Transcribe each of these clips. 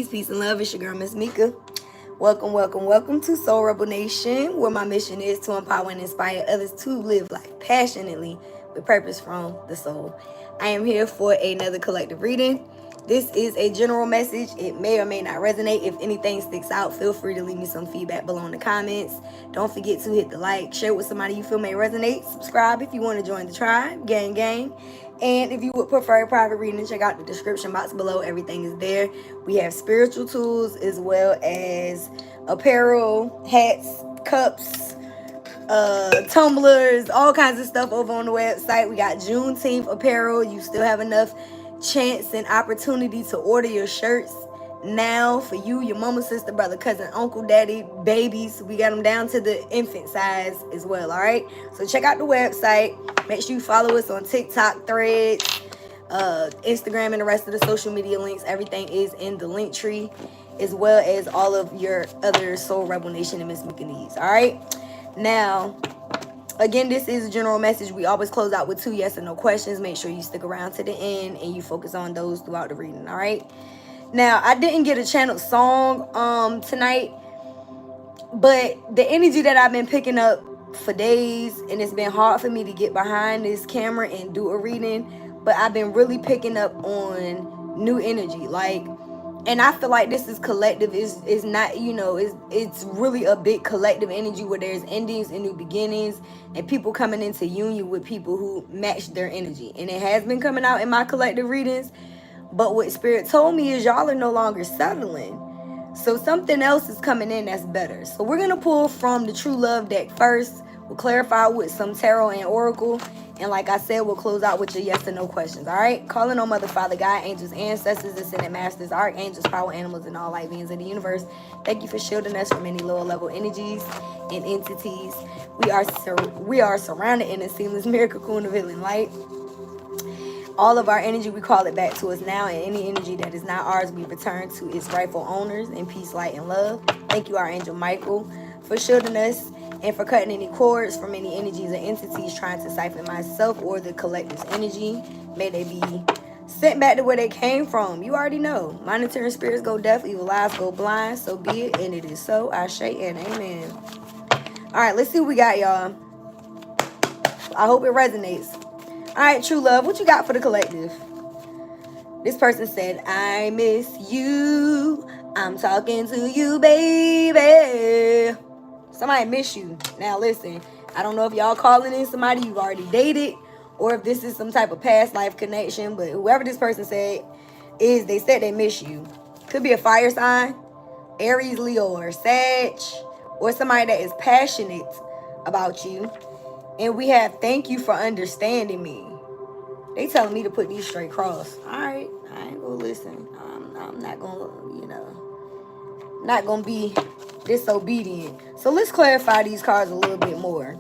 Peace and love. It's your girl, Miss Mika. Welcome, welcome, welcome to Soul Rebel Nation, where my mission is to empower and inspire others to live life passionately with purpose from the soul. I am here for another collective reading. This is a general message. It may or may not resonate. If anything sticks out, feel free to leave me some feedback below in the comments. Don't forget to hit the like, share with somebody you feel may resonate, subscribe if you want to join the tribe, gang gang. And if you would prefer a private reading, check out the description box below. Everything is there. We have spiritual tools as well as apparel, hats, cups, tumblers, all kinds of stuff over on the website. We got Juneteenth apparel. You still have enough chance and opportunity to order your shirts now for you, your mama, sister, brother, cousin, uncle, daddy, babies. We got them down to the infant size as well. All right, so check out the website. Make sure you follow us on TikTok, Threads, Instagram, and the rest of the social media links. Everything is in the link tree, as well as all of your other Soul Rebel Nation and Miss Mika needs. All right, now again, this is a general message. We always close out with 2 yes or no questions. Make sure you stick around to the end and you focus on those throughout the reading. All right. Now, I didn't get a channeled song tonight, but the energy that I've been picking up for days, and it's been hard for me to get behind this camera and do a reading, but I've been really picking up on new energy, and I feel like this is collective. Is not, it's really a big collective energy where there's endings and new beginnings and people coming into union with people who match their energy, and it has been coming out in my collective readings. But what Spirit told me is y'all are no longer settling. So something else is coming in that's better. So we're going to pull from the True Love deck first. We'll clarify with some tarot and oracle. And like I said, we'll close out with your yes or no questions. All right? Calling on Mother, Father, God, angels, ancestors, ascended masters, archangels, power animals, and all light beings of the universe. Thank you for shielding us from any lower level energies and entities. We are surrounded in a seamless miracle cocoon of healing light. All of our energy, we call it back to us now, and any energy that is not ours, we return to its rightful owners in peace, light, and love. Thank you, Archangel Michael, for shielding us and for cutting any cords from any energies or entities trying to siphon myself or the collective's energy. May they be sent back to where they came from. You already know. Monitoring spirits go deaf, evil eyes go blind. So be it, and it is so. Ashe and amen. All right, let's see what we got, y'all. I hope it resonates. All right, True Love, what you got for the collective? This person said, I miss you. I'm talking to you, baby. Somebody miss you. Now, listen, I don't know if y'all calling in somebody you've already dated or if this is some type of past life connection, but whoever this person said is, they said they miss you. Could be a fire sign, Aries, Leo, or Sag, or somebody that is passionate about you. And we have, thank you for understanding me. They telling me to put these straight cross. All right, I ain't gonna listen. I'm not gonna, not gonna be disobedient. So let's clarify these cards a little bit more.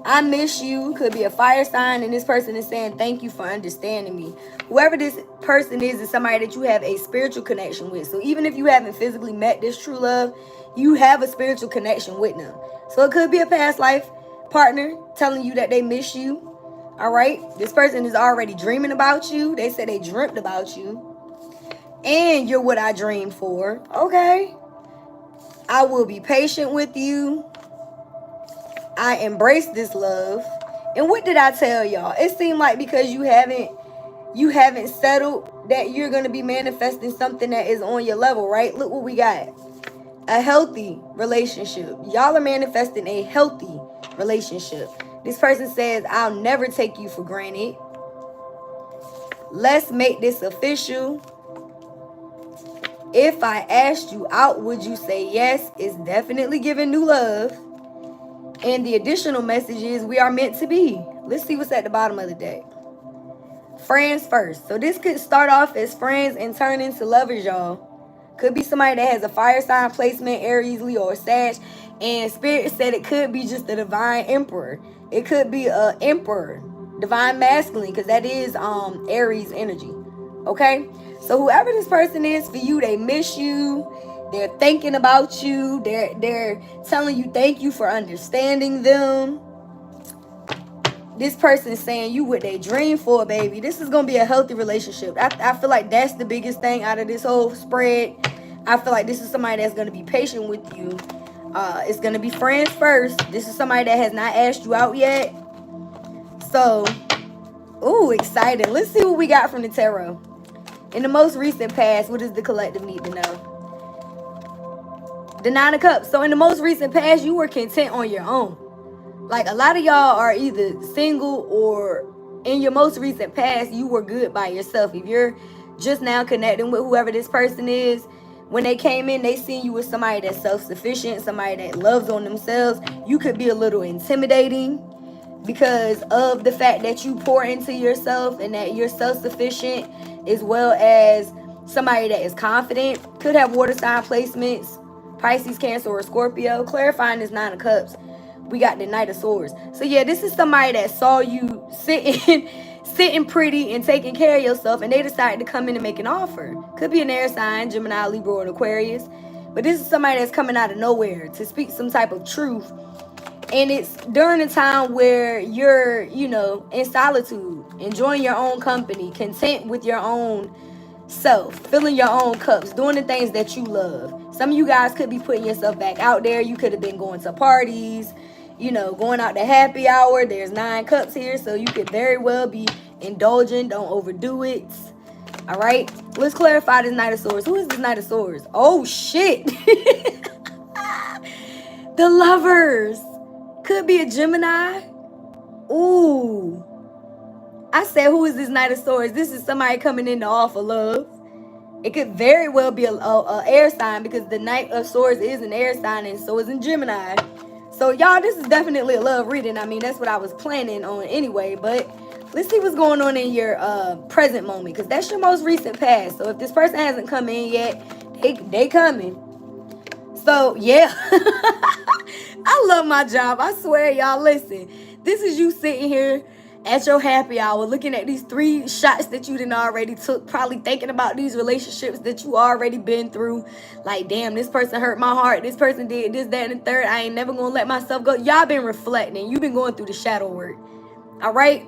I miss you could be a fire sign, and this person is saying thank you for understanding me. Whoever this person is somebody that you have a spiritual connection with. So even if you haven't physically met this true love, you have a spiritual connection with them. So it could be a past life partner telling you that they miss you. All right, this person is already dreaming about you. They said they dreamt about you, and you're what I dreamed for. Okay, I will be patient with you. I embrace this love. And what did I tell y'all? It seemed like because you haven't settled that you're going to be manifesting something that is on your level, right? Look what we got. A healthy relationship. Y'all are manifesting a healthy relationship. This person says, I'll never take you for granted. Let's make this official. If I asked you out, would you say yes? It's definitely giving new love. And the additional message is we are meant to be. Let's see what's at the bottom of the deck. Friends first. So this could start off as friends and turn into lovers, y'all. Could be somebody that has a fire sign placement, Aries, Leo, or Sag. And Spirit said it could be just the divine emperor. It could be a emperor, divine masculine, because that is Aries energy. Okay? So whoever this person is for you, they miss you. They're thinking about you. They're telling you thank you for understanding them. this person saying you what they dream for, baby. This is going to be a healthy relationship. I feel like that's the biggest thing out of this whole spread. I feel like this is somebody that's going to be patient with you. It's going to be friends first. This is somebody that has not asked you out yet. So, ooh, excited. Let's see what we got from the tarot. In the most recent past, what does the collective need to know? The Nine of Cups. So in the most recent past, you were content on your own. Like, a lot of y'all are either single, or in your most recent past, you were good by yourself. If you're just now connecting with whoever this person is, when they came in, they seen you with somebody that's self-sufficient, somebody that loves on themselves. You could be a little intimidating because of the fact that you pour into yourself and that you're self-sufficient, as well as somebody that is confident. Could have water sign placements, Pisces, Cancer, or Scorpio. Clarifying this Nine of Cups, we got the Knight of Swords. So yeah, this is somebody that saw you sitting pretty and taking care of yourself, and they decided to come in and make an offer. Could be an air sign, Gemini, Libra, or Aquarius. But this is somebody that's coming out of nowhere to speak some type of truth. And it's during a time where you're, in solitude, enjoying your own company, content with your own self, filling your own cups, doing the things that you love. Some of you guys could be putting yourself back out there. You could have been going to parties, going out to happy hour. There's 9 cups here, so you could very well be indulgent. Don't overdo it. All right, let's clarify this Knight of Swords. Who is this Knight of Swords? Oh shit. The Lovers. Could be a Gemini. Ooh. I said, who is this Knight of Swords? This is somebody coming in to offer love. It could very well be a air sign, because the Knight of Swords is an air sign, and so is in Gemini. So y'all, this is definitely a love reading. I mean, that's what I was planning on anyway. But let's see what's going on in your present moment, because that's your most recent past. So if this person hasn't come in yet, they coming. So yeah. I love my job. I swear, y'all, listen. This is you sitting here at your happy hour looking at these 3 shots that you done already took, probably thinking about these relationships that you already been through. Like, damn, this person hurt my heart. This person did this, that, and the third. I ain't never gonna let myself go. Y'all been reflecting. You've been going through the shadow work. All right?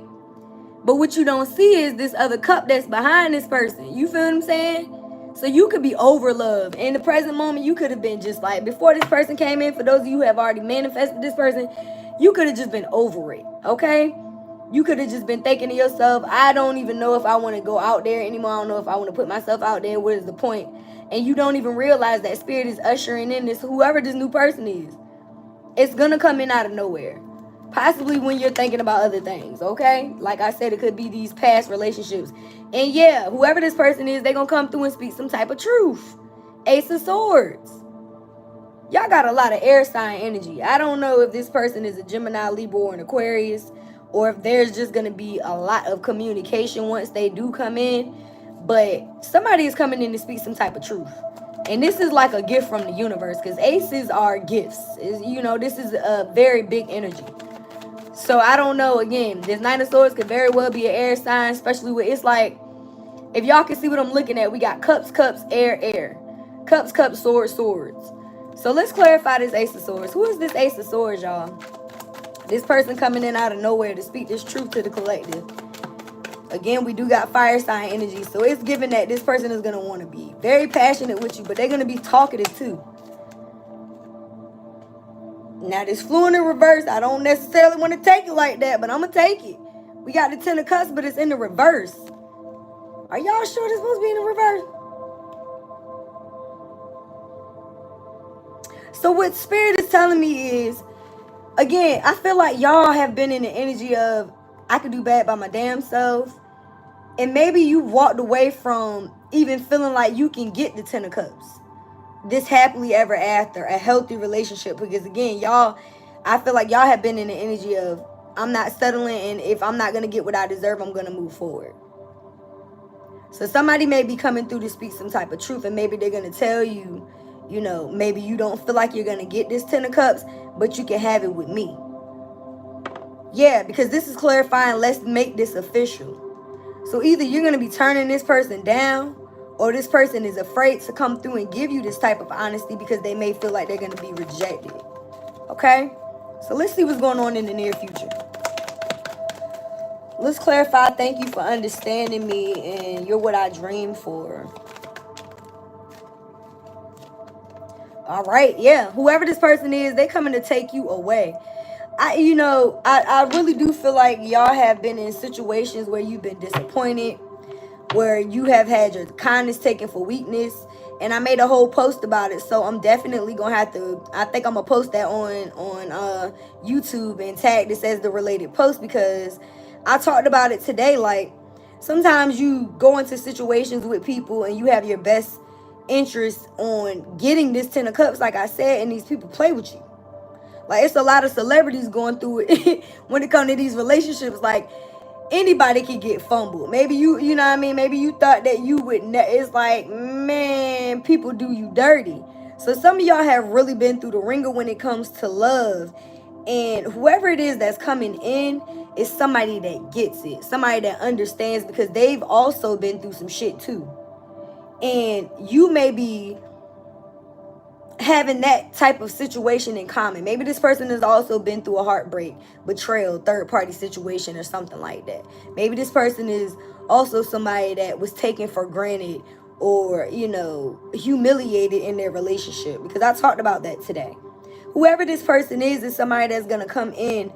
But what you don't see is this other cup that's behind this person. You feel what I'm saying? So you could be over love. In the present moment, you could have been just like, before this person came in, for those of you who have already manifested this person, you could have just been over it, okay? You could have just been thinking to yourself, I don't even know if I want to go out there anymore. I don't know if I want to put myself out there. What is the point? And you don't even realize that Spirit is ushering in this, whoever this new person is. It's going to come in out of nowhere. Possibly when you're thinking about other things, okay? Like I said, it could be these past relationships. And yeah, whoever this person is, they're going to come through and speak some type of truth. Ace of Swords. Y'all got a lot of air sign energy. I don't know if this person is a Gemini, Libra, or an Aquarius, or if there's just going to be a lot of communication once they do come in. But somebody is coming in to speak some type of truth. And this is like a gift from the universe, because aces are gifts. This is a very big energy. So I don't know, again, this Knight of Swords could very well be an air sign, especially with, it's like, if y'all can see what I'm looking at, we got cups, cups, air, air. Cups, cups, swords, swords. So let's clarify this Ace of Swords. Who is this Ace of Swords, y'all? This person coming in out of nowhere to speak this truth to the collective. Again, we do got fire sign energy, so it's given that this person is going to want to be very passionate with you, but they're going to be talkative too. Now, this flew in the reverse. I don't necessarily want to take it like that, but I'm going to take it. We got the 10 of Cups, but it's in the reverse. Are y'all sure this supposed to be in the reverse? So what Spirit is telling me is, again, I feel like y'all have been in the energy of, I could do bad by my damn self. And maybe you walked away from even feeling like you can get the 10 of Cups. This happily ever after, a healthy relationship. Because again, y'all, I feel like y'all have been in the energy of, I'm not settling, and if I'm not going to get what I deserve, I'm going to move forward. So somebody may be coming through to speak some type of truth, and maybe they're going to tell you, maybe you don't feel like you're going to get this 10 of Cups, but you can have it with me. Yeah, because this is clarifying, let's make this official. So either you're going to be turning this person down, or this person is afraid to come through and give you this type of honesty because they may feel like they're going to be rejected. Okay? So let's see what's going on in the near future. Let's clarify. Thank you for understanding me, and you're what I dreamed for. All right, yeah. Whoever this person is, they coming to take you away. I really do feel like y'all have been in situations where you've been disappointed, where you have had your kindness taken for weakness. And I made a whole post about it, so I'm definitely gonna have to, I think I'm gonna post that on YouTube and tag this as the related post, because I talked about it today. Like, sometimes you go into situations with people and you have your best interest on getting this 10 of cups, like I said, and these people play with you. Like, it's a lot of celebrities going through it when it comes to these relationships. Like, anybody can get fumbled. Maybe you know what I mean? Maybe you thought that you would, it's like, man, people do you dirty. So some of y'all have really been through the ringer when it comes to love. And whoever it is that's coming in is somebody that gets it. Somebody that understands, because they've also been through some shit too. And you may be having that type of situation in common. Maybe this person has also been through a heartbreak, betrayal, third-party situation, or something like that. Maybe this person is also somebody that was taken for granted or, humiliated in their relationship, because I talked about that today. Whoever this person is somebody that's going to come in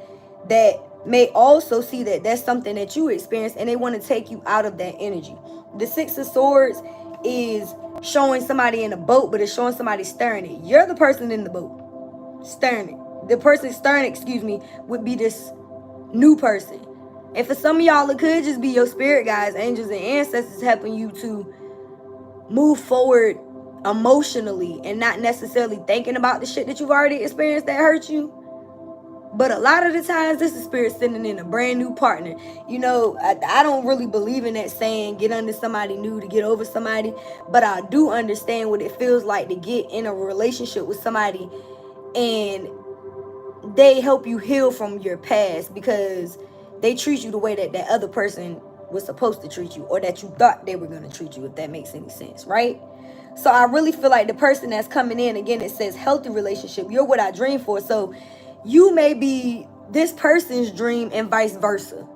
that may also see that that's something that you experienced, and they want to take you out of that energy. The Six of Swords is showing somebody in a boat, but it's showing somebody steering it. You're the person in the boat steering it. The person steering, would be this new person. And for some of y'all, it could just be your spirit guides, angels, and ancestors helping you to move forward emotionally and not necessarily thinking about the shit that you've already experienced that hurt you. But a lot of the times, this is spirit sending in a brand new partner. I don't really believe in that saying, get under somebody new to get over somebody. But I do understand what it feels like to get in a relationship with somebody and they help you heal from your past, because they treat you the way that that other person was supposed to treat you, or that you thought they were going to treat you, if that makes any sense, right? So I really feel like the person that's coming in, again, it says healthy relationship. You're what I dream for. So you may be this person's dream and vice versa.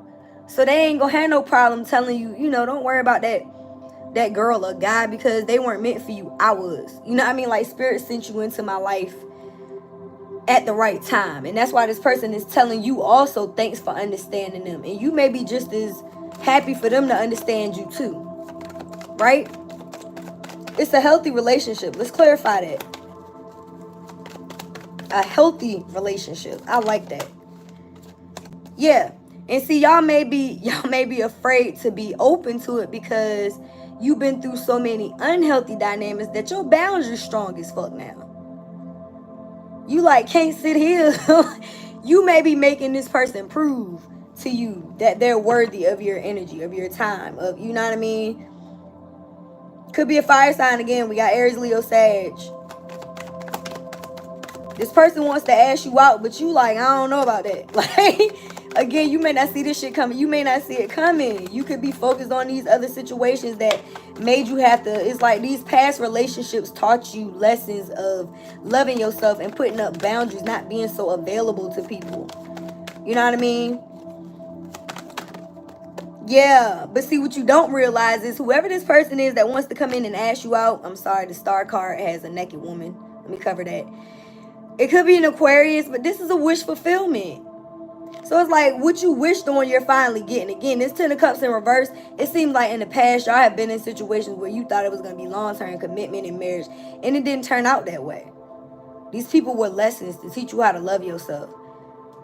So they ain't gonna have no problem telling you, don't worry about that girl or guy, because they weren't meant for you. I was. You know what I mean? Like, spirit sent you into my life at the right time. And that's why this person is telling you also, thanks for understanding them. And you may be just as happy for them to understand you too. Right? It's a healthy relationship. Let's clarify that. A healthy relationship. I like that. Yeah. And see, y'all may be afraid to be open to it, because you've been through so many unhealthy dynamics that your boundaries strong as fuck now. You can't sit here. You may be making this person prove to you that they're worthy of your energy, of your time, of, you know what I mean? Could be a fire sign again. We got Aries, Leo, Sag. This person wants to ask you out, but you I don't know about that. Again, you may not see this shit coming. You may not see it coming. You could be focused on these other situations that made you have to. It's like these past relationships taught you lessons of loving yourself and putting up boundaries, not being so available to people. You know what I mean? Yeah, but see, what you don't realize is whoever this person is that wants to come in and ask you out, I'm sorry, the star card has a naked woman. Let me cover that. It could be an Aquarius, but this is a wish fulfillment. So it's like what you wished on, you're finally getting. Again, this 10 of Cups in reverse, it seems like in the past, y'all have been in situations where you thought it was going to be long-term commitment and marriage, and it didn't turn out that way. These people were lessons to teach you how to love yourself.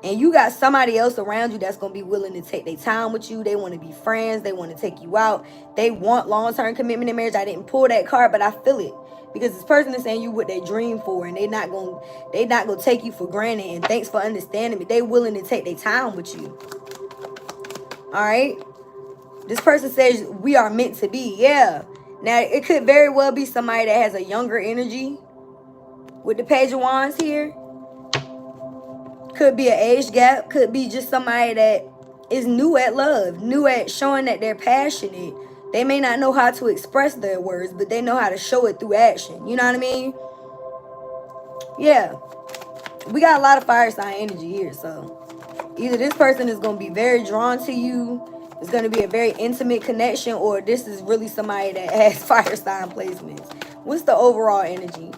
And you got somebody else around you that's going to be willing to take their time with you. They want to be friends. They want to take you out. They want long-term commitment and marriage. I didn't pull that card, but I feel it. Because this person is saying you what they dream for, and they not gonna take you for granted. And thanks for understanding me. They willing to take their time with you. All right. This person says we are meant to be. Yeah. Now it could very well be somebody that has a younger energy with the Page of Wands here. Could be an age gap. Could be just somebody that is new at love, new at showing that they're passionate. They may not know how to express their words, but they know how to show it through action. You know what I mean? Yeah. We got a lot of fire sign energy here. So either this person is going to be very drawn to you. It's going to be a very intimate connection. Or this is really somebody that has fire sign placements. What's the overall energy?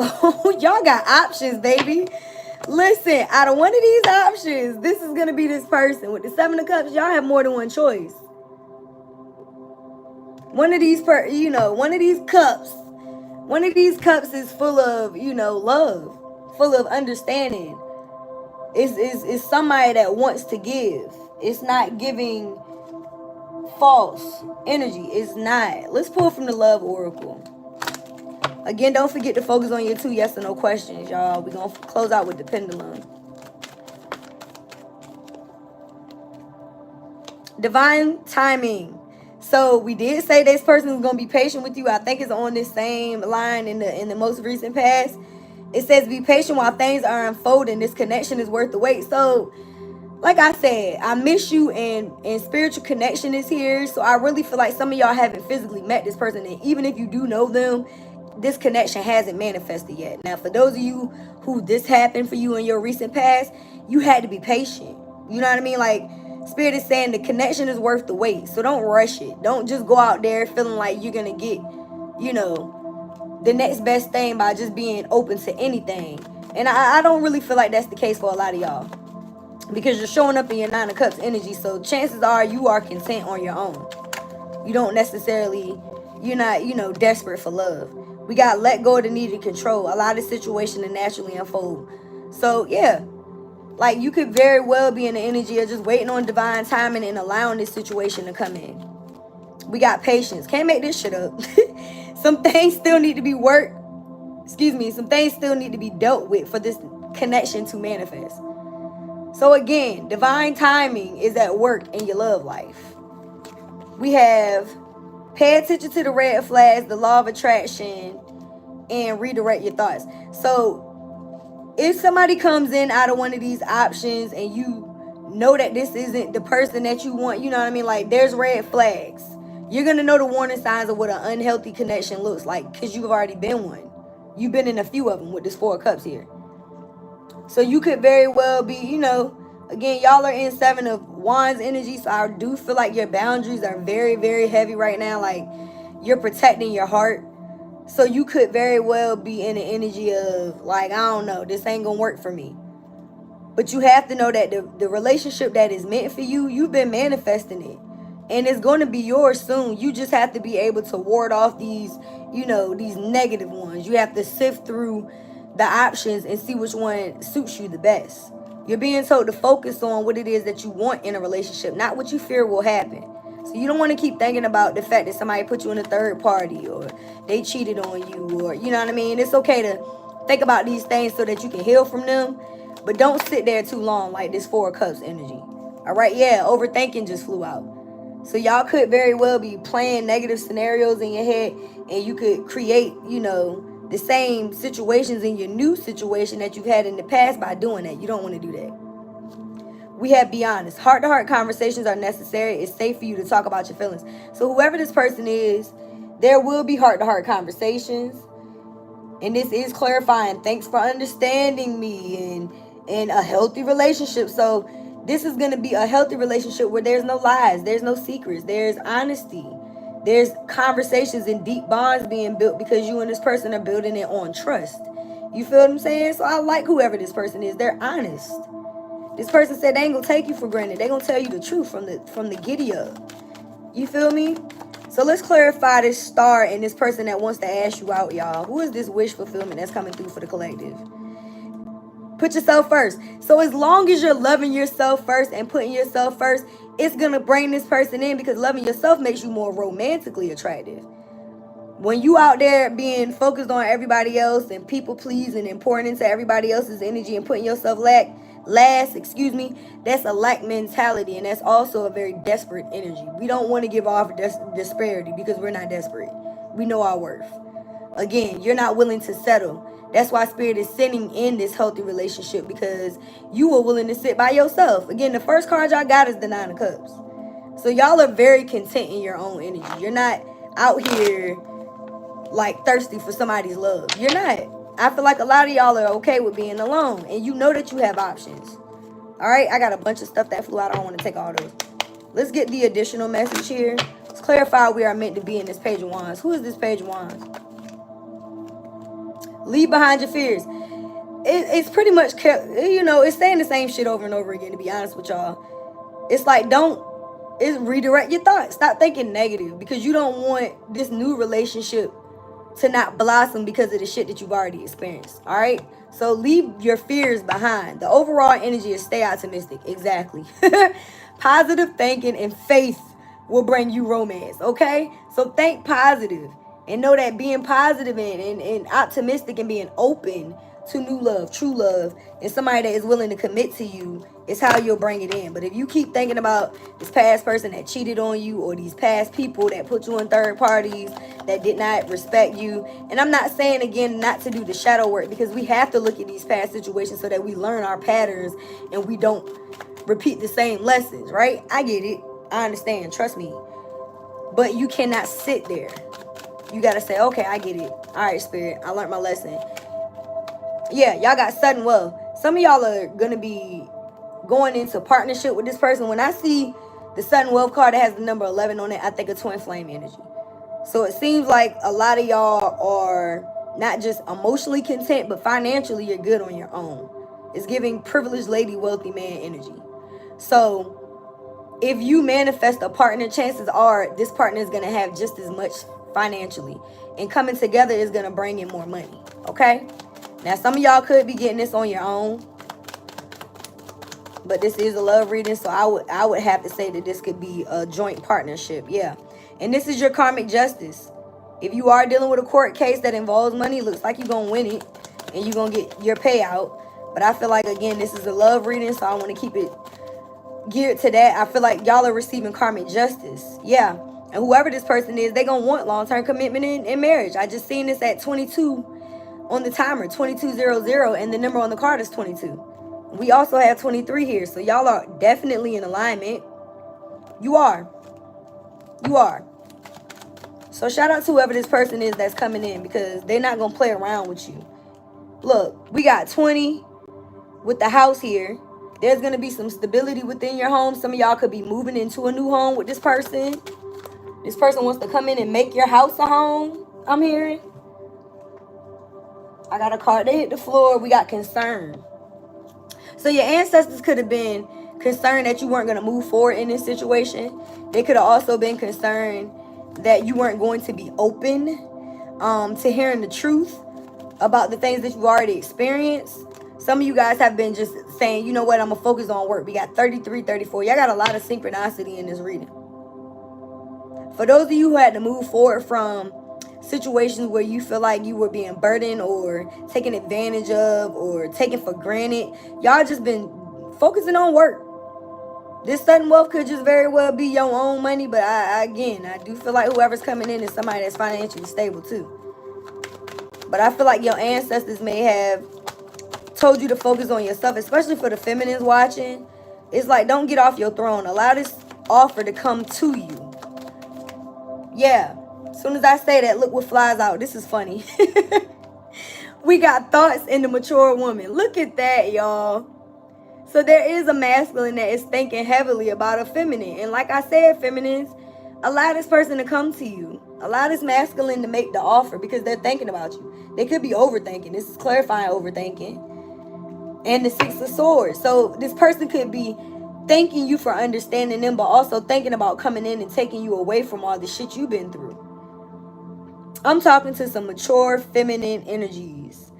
Oh, y'all got options, baby. Listen, out of one of these options, this is going to be this person. With the 7 of Cups, y'all have more than one choice. One of these, one of these cups is full of, love, full of understanding. It's somebody that wants to give. It's not giving false energy. It's not. Let's pull from the Love Oracle. Again, don't forget to focus on your 2 yes or no questions, y'all. We're going to close out with the pendulum. Divine timing. So we did say this person is going to be patient with you. I think it's on this same line in the most recent past. It says be patient while things are unfolding. This connection is worth the wait. So like I said, I miss you, and spiritual connection is here. So I really feel like some of y'all haven't physically met this person. And even if you do know them, this connection hasn't manifested yet. Now, for those of you who this happened for you in your recent past, you had to be patient. You know what I mean? Like, Spirit is saying the connection is worth the wait. So don't rush it. Don't just go out there feeling like you're going to get, the next best thing by just being open to anything. And I don't really feel like that's the case for a lot of y'all, because you're showing up in your 9 of Cups energy. So chances are you are content on your own. You don't necessarily, you're not, desperate for love. We got let go of the need to control. A lot of situations to naturally unfold. So, yeah. Like, you could very well be in the energy of just waiting on divine timing and allowing this situation to come in. We got patience. Can't make this shit up. Some things still need to be worked. Some things still need to be dealt with for this connection to manifest. So again, divine timing is at work in your love life. We have pay attention to the red flags, the law of attraction, and redirect your thoughts. So if somebody comes in out of one of these options and you know that this isn't the person that you want, you know what I mean? Like, there's red flags. You're going to know the warning signs of what an unhealthy connection looks like, because you've already been one. You've been in a few of them with this 4 of Cups here. So you could very well be, again, y'all are in 7 of Wands energy. So I do feel like your boundaries are very, very heavy right now. Like, you're protecting your heart. So you could very well be in the energy of, like, I don't know, this ain't gonna work for me. But you have to know that the relationship that is meant for you, you've been manifesting it. And it's going to be yours soon. You just have to be able to ward off these, these negative ones. You have to sift through the options and see which one suits you the best. You're being told to focus on what it is that you want in a relationship, not what you fear will happen. So you don't want to keep thinking about the fact that somebody put you in a third party, or they cheated on you, or, you know what I mean? It's okay to think about these things so that you can heal from them, but don't sit there too long like this 4 of Cups energy. All right, yeah, overthinking just flew out. So y'all could very well be playing negative scenarios in your head, and you could create, the same situations in your new situation that you've had in the past by doing that. You don't want to do that. We have be honest. Heart-to-heart conversations are necessary. It's safe for you to talk about your feelings. So whoever this person is, there will be heart-to-heart conversations. And this is clarifying. Thanks for understanding me, and a healthy relationship. So this is going to be a healthy relationship where there's no lies. There's no secrets. There's honesty. There's conversations and deep bonds being built because you and this person are building it on trust. You feel what I'm saying? So I like whoever this person is. They're honest. This person said they ain't gonna take you for granted. They gonna tell you the truth from the 𝘻𝕬𝑗𝑠. You feel me? So let's clarify this star and this person that wants to ask you out, y'all. Who is this wish fulfillment that's coming through for the collective? Put yourself first. So as long as you're loving yourself first and putting yourself first, it's gonna bring this person in, because loving yourself makes you more romantically attractive. When you out there being focused on everybody else and people pleasing and pouring into everybody else's energy and putting yourself last, that's a lack mentality, and that's also a very desperate energy. We don't want to give off disparity because we're not desperate. We know our worth. Again, you're not willing to settle. That's why Spirit is sending in this healthy relationship, because you are willing to sit by yourself. Again, the first card y'all got is the 9 of Cups. So y'all are very content in your own energy. You're not out here like thirsty for somebody's love. You're not. I feel like a lot of y'all are okay with being alone, and you know that you have options. All right, I got a bunch of stuff that flew out. I don't want to take all those. Let's get the additional message here. Let's clarify we are meant to be in this Page of Wands. Who is this Page of Wands? Leave behind your fears. It's pretty much, you know, it's saying the same shit over and over again, to be honest with y'all. It's like, it's redirect your thoughts. Stop thinking negative, because you don't want this new relationship to not blossom because of the shit that you've already experienced. All right, so leave your fears behind. The overall energy is stay optimistic. Exactly. Positive thinking and faith will bring you romance. Okay, so think positive and know that being positive and optimistic and being open to new love, true love, and somebody that is willing to commit to you is how you'll bring it in. But if you keep thinking about this past person that cheated on you, or these past people that put you in third parties, that did not respect you, and I'm not saying, again, not to do the shadow work, because we have to look at these past situations so that we learn our patterns and we don't repeat the same lessons, right? I get it. I understand. Trust me. But you cannot sit there. You got to say, okay, I get it. All right, Spirit, I learned my lesson. Yeah, y'all got sudden wealth. Some of y'all are going to be going into partnership with this person. When I see the sudden wealth card that has the number 11 on it, I think of twin flame energy. So it seems like a lot of y'all are not just emotionally content, but financially you're good on your own. It's giving privileged lady, wealthy man energy. So if you manifest a partner, chances are this partner is going to have just as much financially. And coming together is going to bring in more money. Okay? Now, some of y'all could be getting this on your own, but this is a love reading, so I would have to say that this could be a joint partnership. Yeah. And this is your karmic justice. If you are dealing with a court case that involves money, it looks like you're going to win it and you're going to get your payout. But I feel like, again, this is a love reading, so I want to keep it geared to that. I feel like y'all are receiving karmic justice. Yeah. And whoever this person is, they're going to want long-term commitment in marriage. I just seen this at 22 on the timer, 2200, and the number on the card is 22. We also have 23 here, so y'all are definitely in alignment. You are. You are. So shout out to whoever this person is that's coming in, because they're not going to play around with you. Look, we got 20 with the house here. There's going to be some stability within your home. Some of y'all could be moving into a new home with this person. This person wants to come in and make your house a home, I'm hearing. I got a card. They hit the floor. We got concern. So your ancestors could have been concerned that you weren't going to move forward in this situation. They could have also been concerned that you weren't going to be open to hearing the truth about the things that you've already experienced. Some of you guys have been just saying, you know what, I'm going to focus on work. We got 33, 34. Y'all got a lot of synchronicity in this reading. For those of you who had to move forward from situations where you feel like you were being burdened or taken advantage of or taken for granted, y'all just been focusing on work. This sudden wealth could just very well be your own money, but I do feel like whoever's coming in is somebody that's financially stable too. But I feel like your ancestors may have told you to focus on yourself, especially for the feminines watching. It's like, don't get off your throne. Allow this offer to come to you. Yeah. As soon as I say that, look what flies out. This is funny. We got thoughts in the mature woman. Look at that, y'all. So there is a masculine that is thinking heavily about a feminine. And like I said, feminines, allow this person to come to you. Allow this masculine to make the offer, because they're thinking about you. They could be overthinking. This is clarifying overthinking. And the Six of Swords. So this person could be thanking you for understanding them, but also thinking about coming in and taking you away from all the shit you've been through. I'm talking to some mature feminine energies.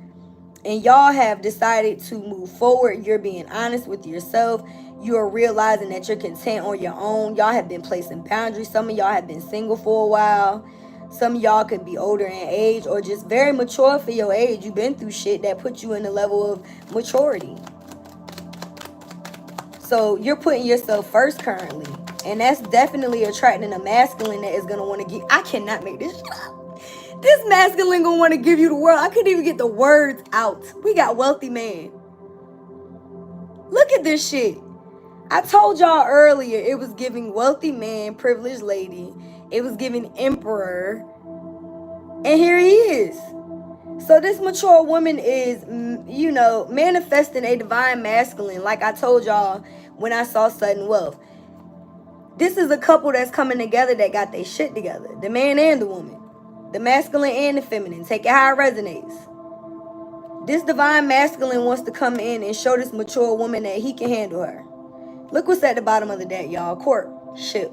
And y'all have decided to move forward. You're being honest with yourself. You are realizing that you're content on your own. Y'all have been placing boundaries. Some of y'all have been single for a while. Some of y'all could be older in age or just very mature for your age. You've been through shit that put you in a level of maturity. So you're putting yourself first currently. And that's definitely attracting a masculine that is going to want to get... I cannot make this shit up. This masculine gonna want to give you the world. I couldn't even get the words out. We got wealthy man. Look at this shit. I told y'all earlier it was giving wealthy man, privileged lady. It was giving emperor. And here he is. So this mature woman is, you know, manifesting a divine masculine, like I told y'all when I saw sudden wealth. This is a couple that's coming together that got their shit together. The man and the woman. The masculine and the feminine. Take it how it resonates. This divine masculine wants to come in and show this mature woman that he can handle her. Look what's at the bottom of the deck, y'all. Courtship.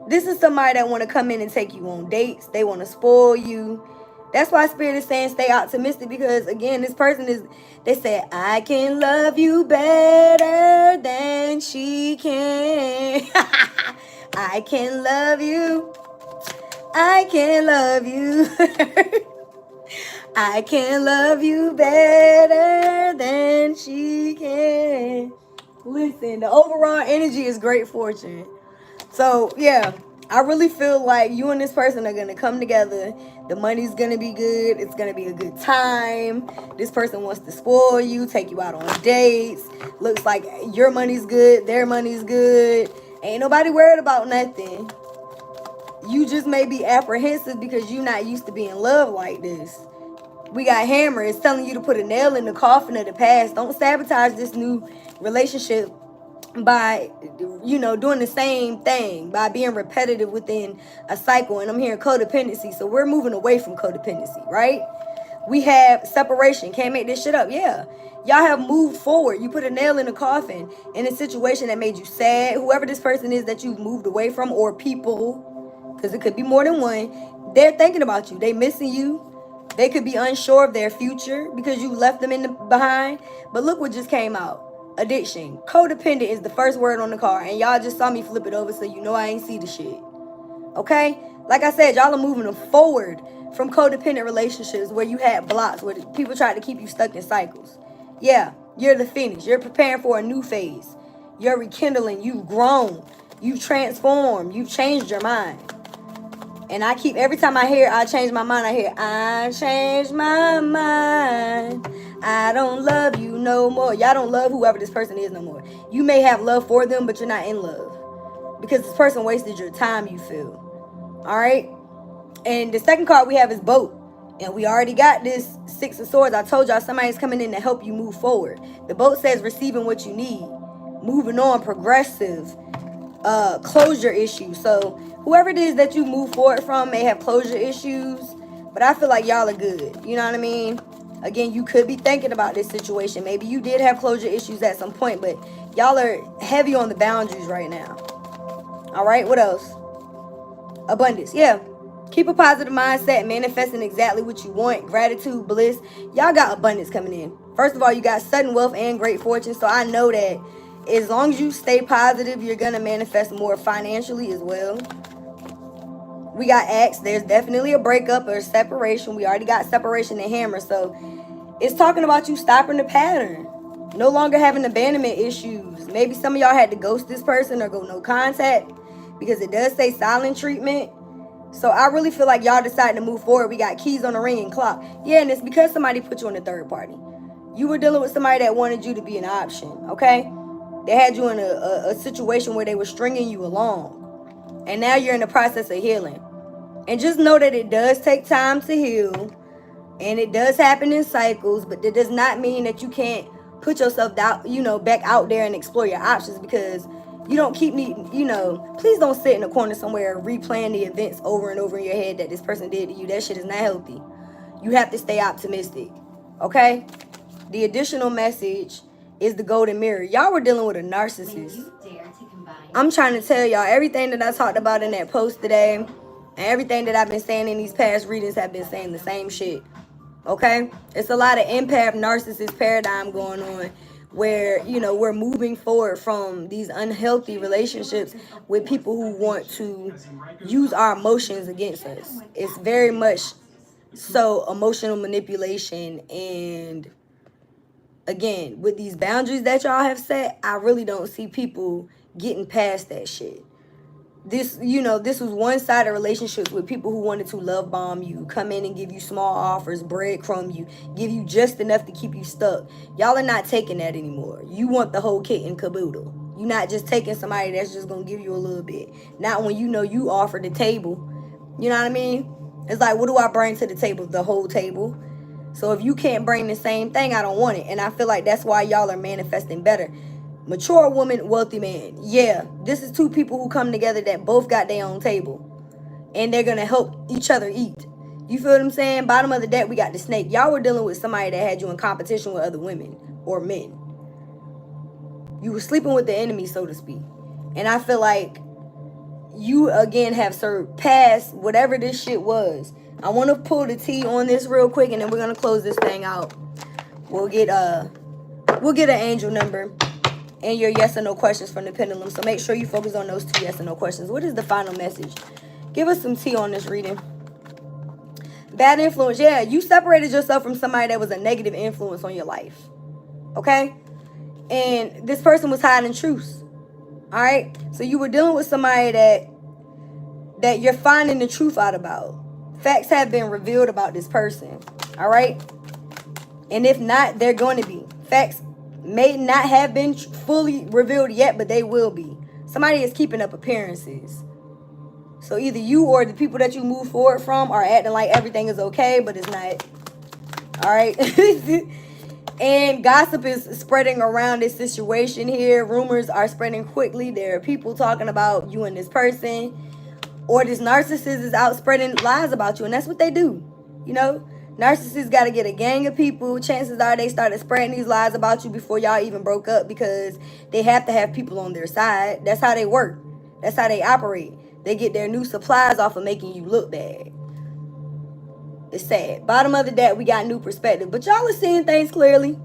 This is somebody that want to come in and take you on dates. They want to spoil you. That's why Spirit is saying stay optimistic, because, again, this person is, they said, I can love you better than she can. I can love you. I can love you. I can love you better than she can. Listen, the overall energy is great fortune. So, yeah, I really feel like you and this person are going to come together. The money's going to be good. It's going to be a good time. This person wants to spoil you, take you out on dates. Looks like your money's good, their money's good. Ain't nobody worried about nothing. You just may be apprehensive because you're not used to being loved like this. We got Hammer. It's telling you to put a nail in the coffin of the past. Don't sabotage this new relationship by, doing the same thing, by being repetitive within a cycle. And I'm hearing codependency. So we're moving away from codependency, right? We have separation. Can't make this shit up. Yeah. Y'all have moved forward. You put a nail in the coffin in a situation that made you sad. Whoever this person is that you've moved away from, or people, because it could be more than one, they're thinking about you. They missing you. They could be unsure of their future because you left them behind. But look what just came out. Addiction. Codependent is the first word on the card. And y'all just saw me flip it over, so you know I ain't see the shit. Okay? Like I said, y'all are moving forward from codependent relationships where you had blocks, where people tried to keep you stuck in cycles. Yeah, you're the phoenix. You're preparing for a new phase. You're rekindling. You've grown. You've transformed. You've changed your mind. And I keep, every time I hear I change my mind, I hear I changed my mind. I don't love you no more. Y'all don't love whoever this person is no more. You may have love for them, but you're not in love because this person wasted your time, you feel. All right? And the second card we have is boat. And we already got this Six of Swords. I told y'all somebody's coming in to help you move forward. The boat says receiving what you need. Moving on, progressive. Closure issues. So whoever it is that you move forward from may have closure issues, but I feel like y'all are good. You know what I mean? Again, you could be thinking about this situation. Maybe you did have closure issues at some point, but y'all are heavy on the boundaries right now. All right, what else? Abundance. Yeah. Keep a positive mindset, manifesting exactly what you want. Gratitude, bliss. Y'all got abundance coming in. First of all, you got sudden wealth and great fortune. So I know that as long as you stay positive, you're going to manifest more financially as well. We got X. There's definitely a breakup or separation. We already got separation and Hammer. So it's talking about you stopping the pattern. No longer having abandonment issues. Maybe some of y'all had to ghost this person or go no contact because it does say silent treatment. So I really feel like y'all decided to move forward. We got keys on the ring and clock. Yeah, and it's because somebody put you in a third party. You were dealing with somebody that wanted you to be an option, okay? They had you in a situation where they were stringing you along. And now you're in the process of healing. And just know that it does take time to heal. And it does happen in cycles. But that does not mean that you can't put yourself out, back out there and explore your options. Because you don't keep needing, please don't sit in a corner somewhere replaying the events over and over in your head that this person did to you. That shit is not healthy. You have to stay optimistic. Okay? The additional message is the golden mirror. Y'all were dealing with a narcissist. I'm trying to tell y'all everything that I talked about in that post today and everything that I've been saying in these past readings have been saying the same shit. Okay? It's a lot of empath narcissist paradigm going on where, we're moving forward from these unhealthy relationships with people who want to use our emotions against us. It's very much so emotional manipulation. And again, with these boundaries that y'all have set, I really don't see people getting past that shit. This was one-sided relationships with people who wanted to love bomb you, come in and give you small offers, breadcrumb you, give you just enough to keep you stuck. Y'all are not taking that anymore. You want the whole kit and caboodle. You're not just taking somebody that's just going to give you a little bit. Not when you offer the table. You know what I mean? It's like, what do I bring to the table? The whole table. So if you can't bring the same thing, I don't want it. And I feel like that's why y'all are manifesting better. Mature woman, wealthy man. Yeah, this is two people who come together that both got their own table. And they're going to help each other eat. You feel what I'm saying? Bottom of the deck, we got the snake. Y'all were dealing with somebody that had you in competition with other women or men. You were sleeping with the enemy, so to speak. And I feel like you, again, have surpassed whatever this shit was. I want to pull the tea on this real quick, and then we're going to close this thing out. We'll get an angel number and your yes or no questions from the pendulum. So make sure you focus on those 2 yes or no questions. What is the final message? Give us some tea on this reading. Bad influence. Yeah, you separated yourself from somebody that was a negative influence on your life. Okay? And this person was hiding truths. All right? So you were dealing with somebody that you're finding the truth out about. Facts have been revealed about this person. All right? And if not, they're going to be. Facts may not have been fully revealed yet, but they will be. Somebody is keeping up appearances. So either you or the people that you move forward from are acting like everything is okay, but it's not. All right? And gossip is spreading around this situation here. Rumors are spreading quickly. There are people talking about you and this person. Or this narcissist is out spreading lies about you. And that's what they do. You know? Narcissists got to get a gang of people. Chances are they started spreading these lies about you before y'all even broke up, because they have to have people on their side. That's how they work. That's how they operate. They get their new supplies off of making you look bad. It's sad. Bottom of the deck, we got new perspective. But y'all are seeing things clearly.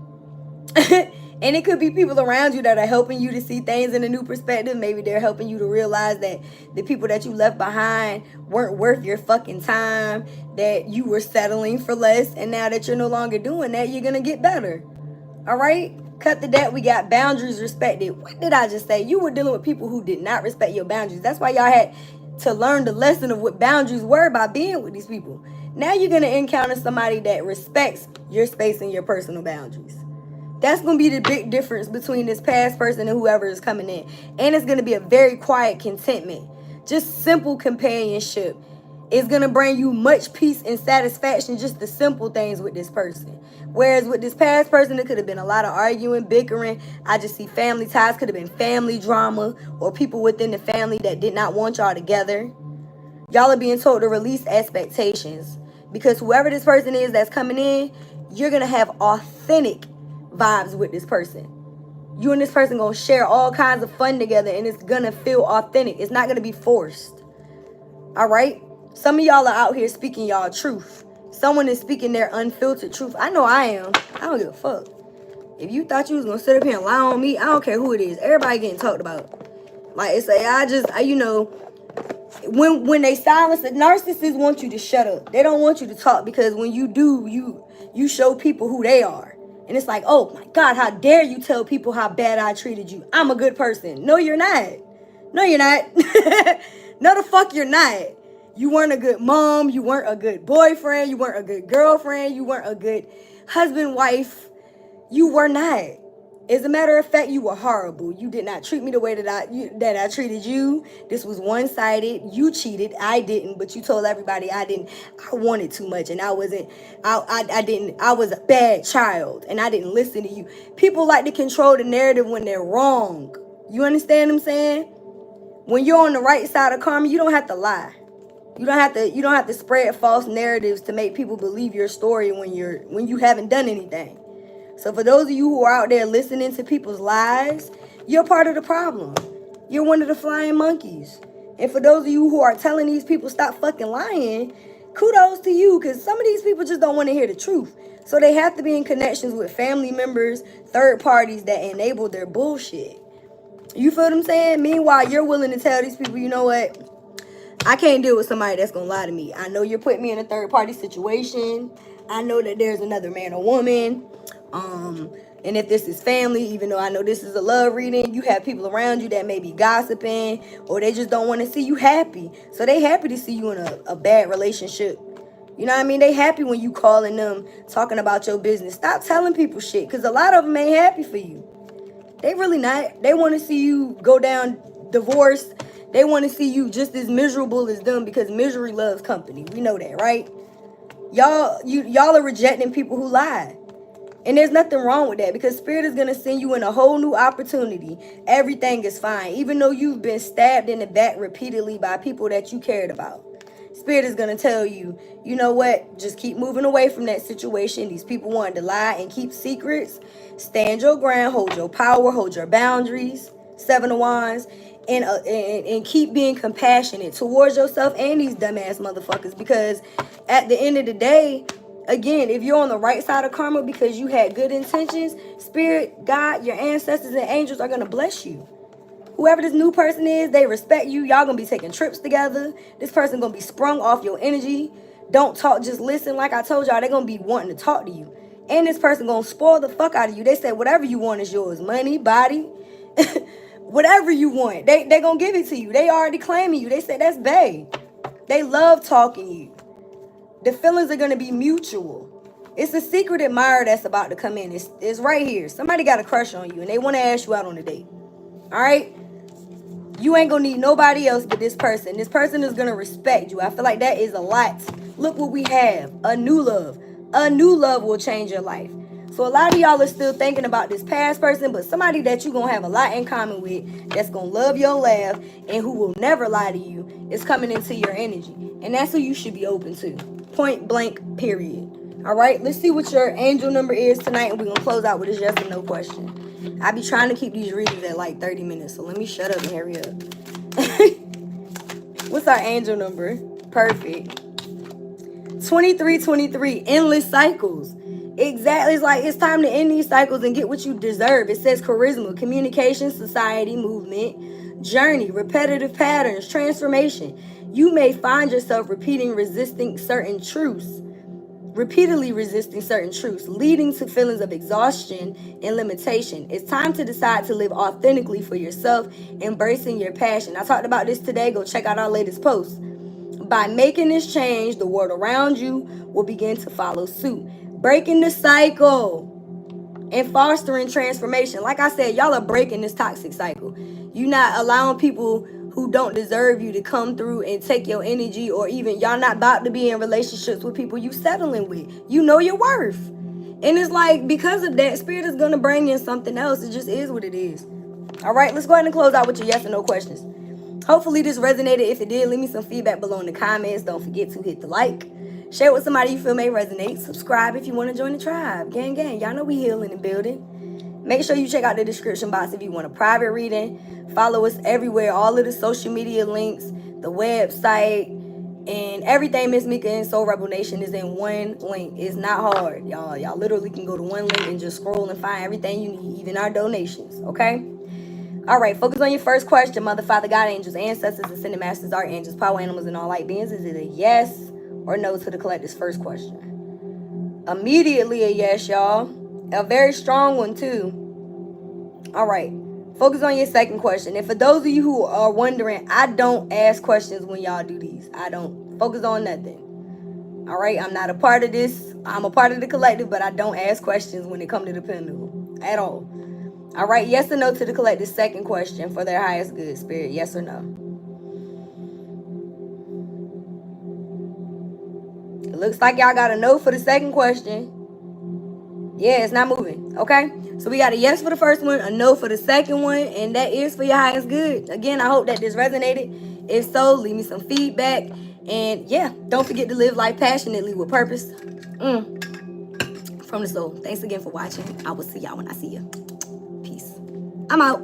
And it could be people around you that are helping you to see things in a new perspective. Maybe they're helping you to realize that the people that you left behind weren't worth your fucking time, that you were settling for less, and now that you're no longer doing that, you're going to get better. All right? Cut the debt. We got boundaries respected. What did I just say? You were dealing with people who did not respect your boundaries. That's why y'all had to learn the lesson of what boundaries were by being with these people. Now you're going to encounter somebody that respects your space and your personal boundaries. That's going to be the big difference between this past person and whoever is coming in. And it's going to be a very quiet contentment. Just simple companionship is going to bring you much peace and satisfaction, just the simple things with this person. Whereas with this past person, it could have been a lot of arguing, bickering. I just see family ties. Could have been family drama or people within the family that did not want y'all together. Y'all are being told to release expectations, because whoever this person is that's coming in, you're going to have authentic vibes with this person. You and this person going to share all kinds of fun together, and it's going to feel authentic. It's not going to be forced. All right? Some of y'all are out here speaking y'all truth. Someone is speaking their unfiltered truth. I know I am. I don't give a fuck. If you thought you was going to sit up here and lie on me, I don't care who it is. Everybody getting talked about. Like, it's like, you know, when they silence, the narcissists want you to shut up. They don't want you to talk, because when you do, you show people who they are. And it's like, oh my God, how dare you tell people how bad I treated you? I'm a good person. No, you're not. No, you're not. No, the fuck you're not. You weren't a good mom. You weren't a good boyfriend. You weren't a good girlfriend. You weren't a good husband, wife. You were not. As a matter of fact, you were horrible. You did not treat me the way that I treated you. This was one-sided. You cheated. I didn't, but you told everybody I didn't. I wanted too much, and I wasn't. I didn't. I was a bad child, and I didn't listen to you. People like to control the narrative when they're wrong. You understand what I'm saying? When you're on the right side of karma, you don't have to lie. You don't have to spread false narratives to make people believe your story when you haven't done anything. So for those of you who are out there listening to people's lies, you're part of the problem. You're one of the flying monkeys. And for those of you who are telling these people stop fucking lying, kudos to you, because some of these people just don't want to hear the truth. So they have to be in connections with family members, third parties that enable their bullshit. You feel what I'm saying? Meanwhile, you're willing to tell these people, you know what? I can't deal with somebody that's going to lie to me. I know you're putting me in a third party situation. I know that there's another man or woman. And if this is family, even though I know this is a love reading, you have people around you that may be gossiping, or they just don't want to see you happy. So they happy to see you in a bad relationship. You know what I mean? They happy when you calling them, talking about your business. Stop telling people shit, because a lot of them ain't happy for you. They really not. They want to see you go down divorced. They want to see you just as miserable as them, because misery loves company. We know that, right? Y'all are rejecting people who lie. And there's nothing wrong with that, because Spirit is going to send you in a whole new opportunity. Everything is fine. Even though you've been stabbed in the back repeatedly by people that you cared about. Spirit is going to tell you, you know what? Just keep moving away from that situation. These people wanted to lie and keep secrets. Stand your ground, hold your power, hold your boundaries. Seven of Wands. And keep being compassionate towards yourself and these dumbass motherfuckers, because at the end of the day, again, if you're on the right side of karma because you had good intentions, Spirit, God, your ancestors and angels are going to bless you. Whoever this new person is, they respect you. Y'all going to be taking trips together. This person going to be sprung off your energy. Don't talk, just listen. Like I told y'all, they're going to be wanting to talk to you. And this person going to spoil the fuck out of you. They said whatever you want is yours. Money, body, whatever you want. They going to give it to you. They already claiming you. They said that's bae. They love talking to you. The feelings are going to be mutual. It's a secret admirer that's about to come in. It's right here. Somebody got a crush on you and they want to ask you out on a date. All right? You ain't going to need nobody else but this person. This person is going to respect you. I feel like that is a lot. Look what we have. A new love. A new love will change your life. So a lot of y'all are still thinking about this past person, but somebody that you're going to have a lot in common with, that's going to love your laugh and who will never lie to you, is coming into your energy. And that's who you should be open to. Point blank, period. All right, let's see what your angel number is tonight, and we're going to close out with a yes or no question. I be trying to keep these readings at like 30 minutes, so let me shut up and hurry up. What's our angel number? Perfect. 2323, endless cycles. Exactly. It's like it's time to end these cycles and get what you deserve. It says charisma, communication, society, movement, journey, repetitive patterns, transformation. You may find yourself repeatedly resisting certain truths, leading to feelings of exhaustion and limitation. It's time to decide to live authentically for yourself, embracing your passion. I talked about this today. Go check out our latest post. By making this change, the world around you will begin to follow suit, breaking the cycle and fostering transformation. Like I said, y'all are breaking this toxic cycle. You're not allowing people who don't deserve you to come through and take your energy, or even y'all not about to be in relationships with people you settling with. You know your worth. And it's like, because of that, Spirit is going to bring in something else. It just is what it is. All right, let's go ahead and close out with your yes or no questions. Hopefully this resonated. If it did, leave me some feedback below in the comments. Don't forget to hit the like. Share it with somebody you feel may resonate. Subscribe if you want to join the tribe. Gang, gang. Y'all know we healing and building. Make sure you check out the description box if you want a private reading. Follow us everywhere. All of the social media links, the website, and everything Miss Mika and Soul Rebel Nation is in one link. It's not hard, y'all. Y'all literally can go to one link and just scroll and find everything you need, even our donations, okay? All right, focus on your first question. Mother, Father, God, angels, ancestors, ascended masters, archangels, power animals, and all light beings. Is it a yes or no to the collective's first question? Immediately a yes, y'all. A very strong one, too. All right. Focus on your second question. And for those of you who are wondering, I don't ask questions when y'all do these. I don't. Focus on nothing. All right? I'm not a part of this. I'm a part of the collective, but I don't ask questions when it comes to the pendulum at all. All right? Yes or no to the collective's second question for their highest good, Spirit? Yes or no? It looks like y'all got a no for the second question. Yeah, it's not moving. Okay, so we got a yes for the first one, a no for the second one, and that is for your highest good. Again, I hope that this resonated. If so, leave me some feedback. And yeah, don't forget to live life passionately with purpose. From the soul. Thanks again for watching. I will see y'all when I see you. Peace. I'm out.